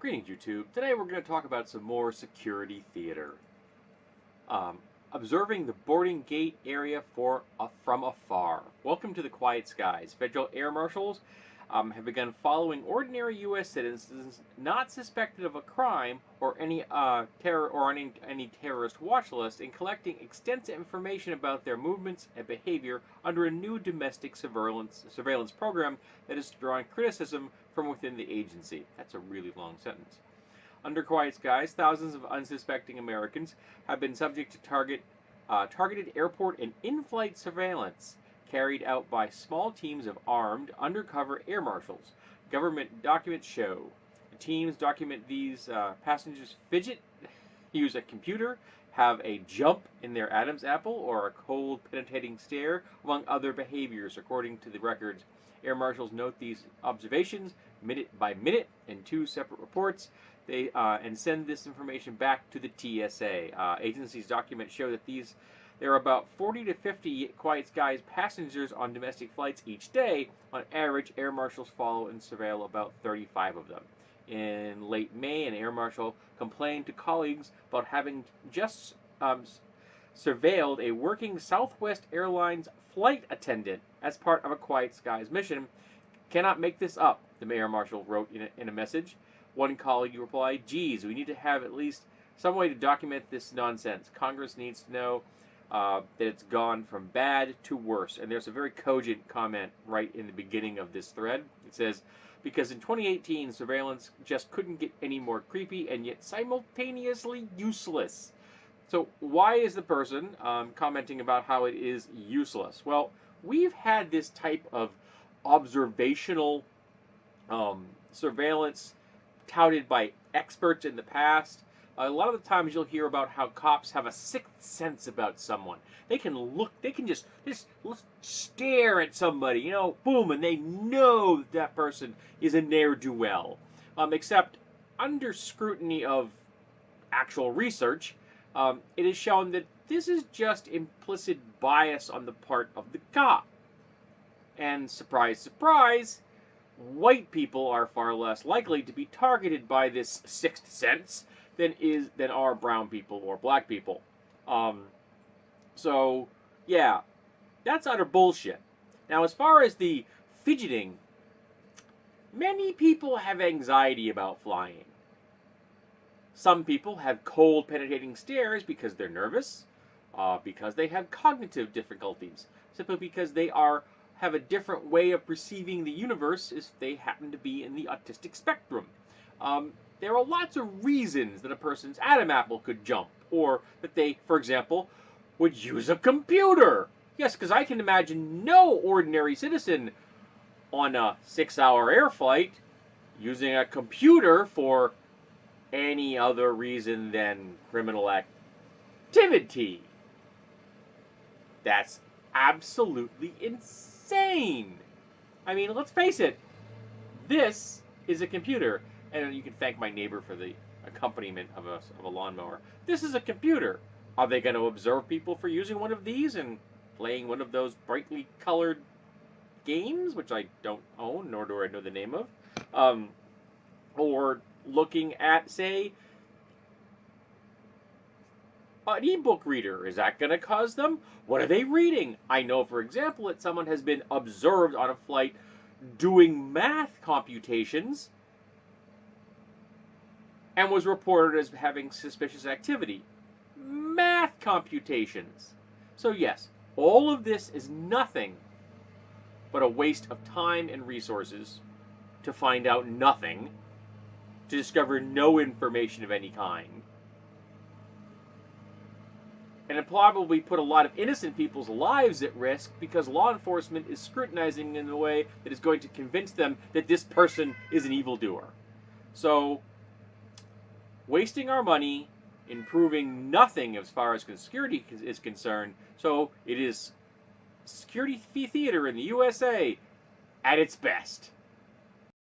Greetings, YouTube. Today we're going to talk about some more security theater. Um, Observing the boarding gate area from afar. Welcome to the quiet skies. Federal air marshals have begun following ordinary U.S. citizens not suspected of a crime or any terror or any terrorist watch list and collecting extensive information about their movements and behavior under a new domestic surveillance program that is drawing criticism from within the agency. That's a really long sentence. Under quiet skies, thousands of unsuspecting Americans have been subject to targeted airport and in-flight surveillance carried out by small teams of armed, undercover air marshals. Government documents show the teams document these passengers fidget, use a computer, have a jump in their Adam's apple, or a cold, penetrating stare, among other behaviors, according to the records. Air marshals note these observations minute by minute in two separate reports. They and send this information back to the TSA. Agencies' documents show that there are about 40 to 50 quiet skies passengers on domestic flights each day. On average, air marshals follow and surveil about 35 of them. In late May, an air marshal complained to colleagues about having just surveilled a working Southwest Airlines flight attendant as part of a quiet skies mission. Cannot make this up, the air marshal wrote in a message. One colleague replied, "Geez, we need to have at least some way to document this nonsense. Congress needs to know that it's gone from bad to worse." And there's a very cogent comment right in the beginning of this thread. It says, because in 2018, surveillance just couldn't get any more creepy and yet simultaneously useless. So why is the person commenting about how it is useless? Well, we've had this type of observational surveillance touted by experts in the past. A lot of the times you'll hear about how cops have a sixth sense about someone. They can just stare at somebody, boom, and they know that person is a ne'er-do-well. Except under scrutiny of actual research, it is shown that this is just implicit bias on the part of the cop. And surprise, surprise, white people are far less likely to be targeted by this sixth sense than are brown people or black people. So yeah, that's utter bullshit. Now, as far as the fidgeting, many people have anxiety about flying. Some people have cold, penetrating stares because they're nervous, because they have cognitive difficulties, simply because they have a different way of perceiving the universe if they happen to be in the autistic spectrum. There are lots of reasons that a person's Adam apple could jump, or that they, for example, would use a computer. Yes, because I can imagine no ordinary citizen on a 6-hour air flight using a computer for any other reason than criminal activity. That's absolutely insane. I mean, let's face it, this is a computer, and you can thank my neighbor for the accompaniment of a lawnmower. This is a computer. Are they going to observe people for using one of these and playing one of those brightly colored games, which I don't own, nor do I know the name of, or looking at, say, an ebook reader? Is that going to cause them? What are they reading? I know, for example, that someone has been observed on a flight doing math computations and was reported as having suspicious activity. Math computations. So yes, all of this is nothing but a waste of time and resources to find out nothing, to discover no information of any kind. And it probably put a lot of innocent people's lives at risk because law enforcement is scrutinizing in a way that is going to convince them that this person is an evildoer. So, wasting our money, improving nothing as far as security is concerned. So, it is security theater in the USA at its best.